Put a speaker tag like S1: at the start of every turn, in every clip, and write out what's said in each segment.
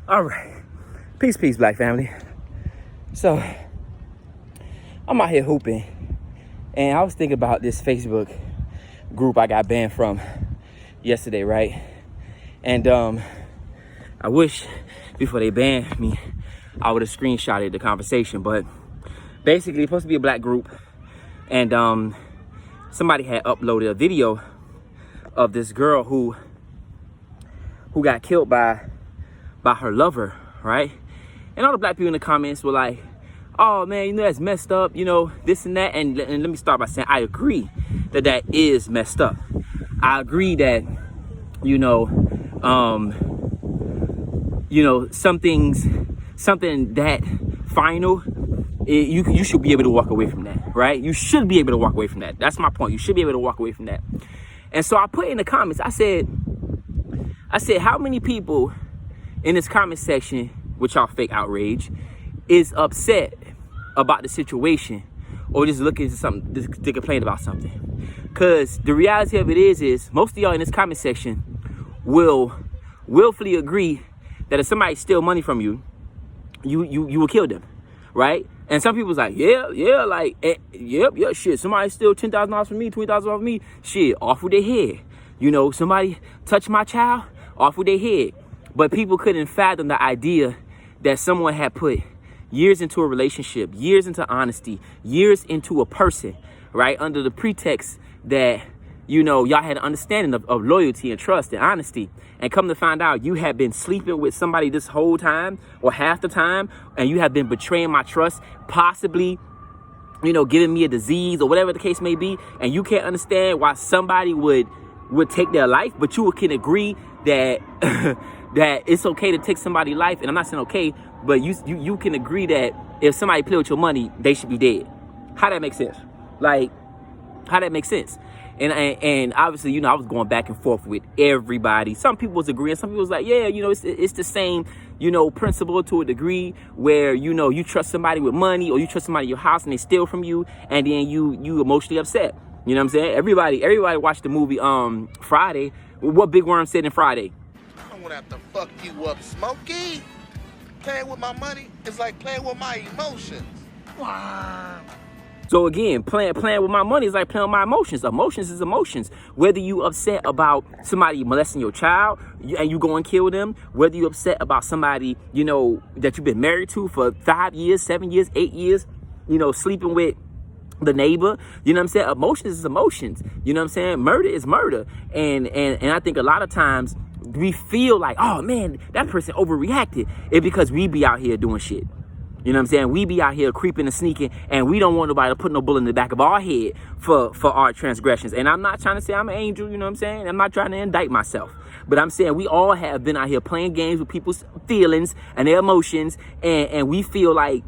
S1: All right. Peace, peace, black family. So, I'm out here hooping. And I was thinking about this Facebook group I got banned from yesterday, right? And I wish before they banned me, I would have screenshotted the conversation. But basically, it's supposed to be a black group. And somebody had uploaded a video of this girl who got killed by her lover, right? And all the black people in the comments were like, oh man, you know, that's messed up, you know, this and that. And let me start by saying I agree that is messed up. I agree that, something that final, you should be able to walk away from that, right? You should be able to walk away from that. That's my point. You should be able to walk away from that. And so I put in the comments, I said, how many people in this comment section, which y'all fake outrage, is upset about the situation or just looking to something to complain about something? Because the reality of it is most of y'all in this comment section will willfully agree that if somebody steal money from you, you will kill them, right? And some people's like, yeah, shit. Somebody steal $10,000 from me, $20,000 from me, shit, off with their head. You know, somebody touch my child, off with their head. But people couldn't fathom the idea that someone had put years into a relationship, years into honesty, years into a person, right? Under the pretext that, y'all had an understanding of loyalty and trust and honesty. And come to find out you have been sleeping with somebody this whole time or half the time, and you have been betraying my trust, possibly, giving me a disease or whatever the case may be. And you can't understand why somebody would take their life, but you can agree that that it's okay to take somebody's life. And I'm not saying okay, but you can agree that if somebody play with your money, they should be dead. How that make sense? Like, how that make sense? And obviously, I was going back and forth with everybody. Some people was agreeing. Some people was like, yeah, it's the same, principle to a degree where, you trust somebody with money or you trust somebody in your house and they steal from you and then you emotionally upset. You know what I'm saying? Everybody watched the movie Friday. What Big Worm said in Friday.
S2: I don't want to have to fuck you up, Smokey. Playing with my money is like playing with my emotions. Wow.
S1: So again, playing with my money is like playing with my emotions. Emotions is emotions. Whether you upset about somebody molesting your child and you go and kill them, whether you upset about somebody, that you've been married to for 5 years, 7 years, 8 years, sleeping with the neighbor, you know what I'm saying? Emotions is emotions. You know what I'm saying? Murder is murder. And I think a lot of times we feel like, oh man, that person overreacted. It's because we be out here doing shit. You know what I'm saying? We be out here creeping and sneaking, and we don't want nobody to put no bullet in the back of our head for our transgressions. And I'm not trying to say I'm an angel, you know what I'm saying? I'm not trying to indict myself. But I'm saying we all have been out here playing games with people's feelings and their emotions, and we feel like,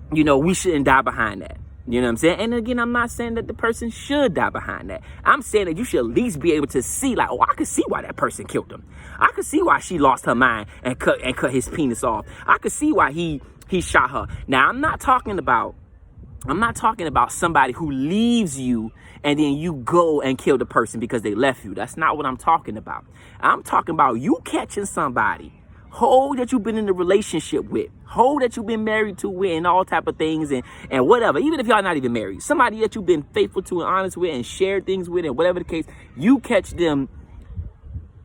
S1: we shouldn't die behind that. You know what I'm saying? And again, I'm not saying that the person should die behind that. I'm saying that you should at least be able to see, like, oh, I could see why that person killed him. I could see why she lost her mind and cut his penis off. I could see why he shot her. Now, I'm not talking about somebody who leaves you and then you go and kill the person because they left you. That's not what I'm talking about. I'm talking about you catching somebody, that you've been in a relationship with, that you've been married to with, and all type of things, and whatever. Even if y'all not even married, somebody that you've been faithful to and honest with and shared things with, and whatever the case, you catch them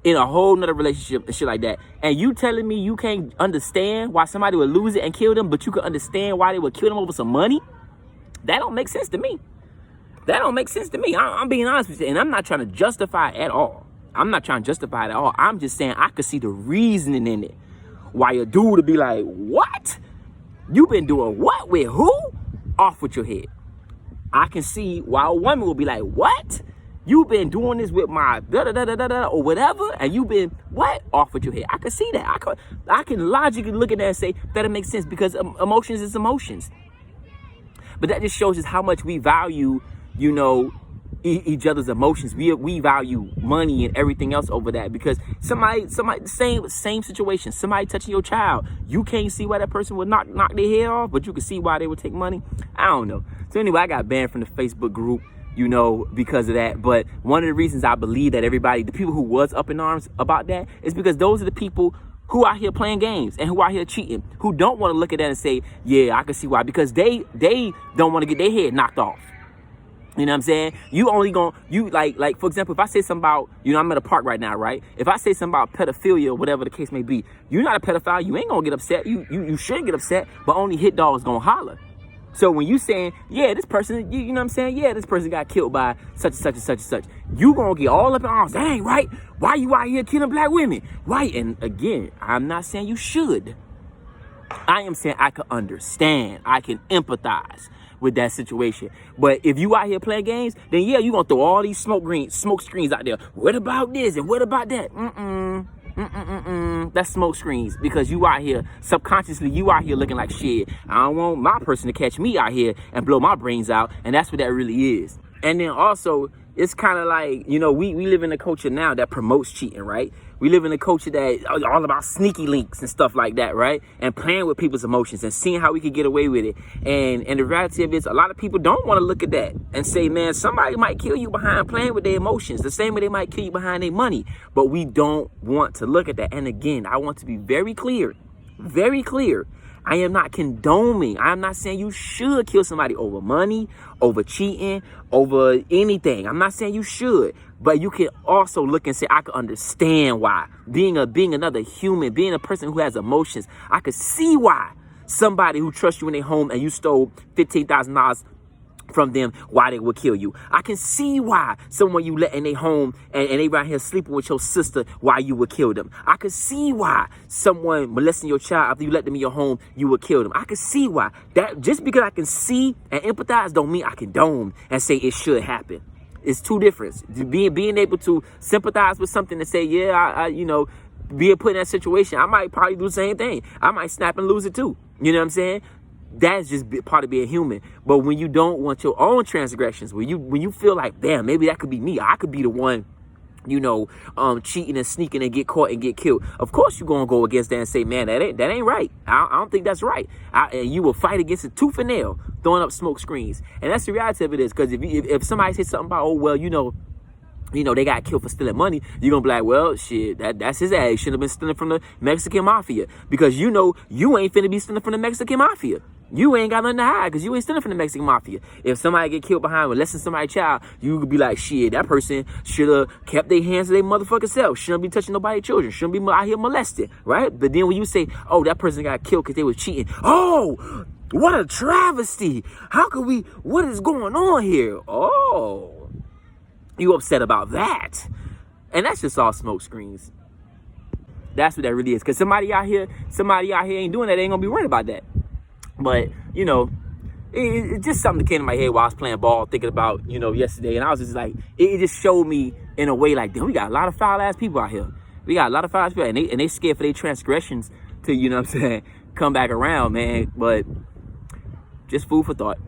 S1: in a whole nother relationship and shit like that. And you telling me you can't understand why somebody would lose it and kill them, but you can understand why they would kill them over some money? That don't make sense to me. That don't make sense to me. I'm being honest with you, and I'm not trying to justify it at all. I'm not trying to justify it at all. I'm just saying I could see the reasoning in it. Why a dude would be like, what? You been doing what with who? Off with your head. I can see why a woman will be like, what? You been doing this with my da-da-da-da-da or whatever, and you been, what? Off with your head. I can see that. I can logically look at that and say that it makes sense because emotions is emotions. But that just shows us how much we value, each other's emotions. We value money and everything else over that, because somebody same situation, somebody touching your child, you can't see why that person would knock their head off, but you can see why they would take money. I don't know. So anyway, I got banned from the Facebook group, because of that. But one of the reasons I believe that the people who was up in arms about that is because those are the people who out here playing games and who out here cheating, who don't want to look at that and say, yeah, I can see why, because they don't want to get their head knocked off. You know what I'm saying? You only gonna, like for example, if I say something about, I'm at a park right now, right? If I say something about pedophilia or whatever the case may be, you're not a pedophile, you ain't gonna get upset. You shouldn't get upset, but only hit dogs gonna holler. So when you saying, yeah, this person, you know what I'm saying? Yeah, this person got killed by such and such and such and such. You gonna get all up in arms. That ain't right. Why you out here killing black women? Why? And again, I'm not saying you should. I am saying I can understand. I can empathize with that situation. But if you out here playing games, then yeah, you gonna throw all these smoke screens out there. What about this and what about that? That's smoke screens, because you out here subconsciously, you out here looking like shit. I don't want my person to catch me out here and blow my brains out, and that's what that really is. And then also, it's kind of like, we live in a culture now that promotes cheating, right? We live in a culture that all about sneaky links and stuff like that, right? And playing with people's emotions and seeing how we could get away with it. And the reality of it is, a lot of people don't want to look at that and say, man, somebody might kill you behind playing with their emotions, the same way they might kill you behind their money. But we don't want to look at that. And again, I want to be very clear, very clear. I am not condoning. I'm not saying you should kill somebody over money, over cheating, over anything. I'm not saying you should. But you can also look and say, I can understand why. Being another human, being a person who has emotions, I could see why somebody who trusts you in their home and you stole $15,000 from them, why they would kill you. I can see why someone you let in their home and they right here sleeping with your sister, why you would kill them. I can see why someone molesting your child after you let them in your home, you would kill them. I can see why. That just because I can see and empathize don't mean I condone and say it should happen. It's two different. Being able to sympathize with something and say, yeah, I being put in that situation, I might probably do the same thing. I might snap and lose it too. You know what I'm saying? That's just part of being human. But when you don't want your own transgressions, when you feel like, damn, maybe that could be me. I could be the one, cheating and sneaking and get caught and get killed. Of course, you're gonna go against that and say, man, that ain't right. I don't think that's right. And you will fight against it tooth and nail, throwing up smoke screens. And that's the reality of it is, because if somebody says something about, oh well, they got killed for stealing money, you're gonna be like, well, shit, that's his ass. He should have been stealing from the Mexican mafia, because you ain't finna be stealing from the Mexican mafia. You ain't got nothing to hide, because you ain't stealing from the Mexican mafia. If somebody get killed behind molesting somebody's child, you could be like, shit, that person should have kept their hands to their motherfucking self. Shouldn't be touching nobody's children. Shouldn't be out here molested, right? But then when you say, oh, that person got killed because they was cheating. Oh, what a travesty. What is going on here? Oh, you upset about that. And that's just all smoke screens. That's what that really is. Because somebody out here ain't doing that. They ain't gonna be worried about that. But, it's just something that came to my head while I was playing ball, thinking about, yesterday. And I was just like, it just showed me in a way like, damn, we got a lot of foul-ass people out here. We got a lot of foul-ass people. And they scared for their transgressions to, come back around, man. But just food for thought.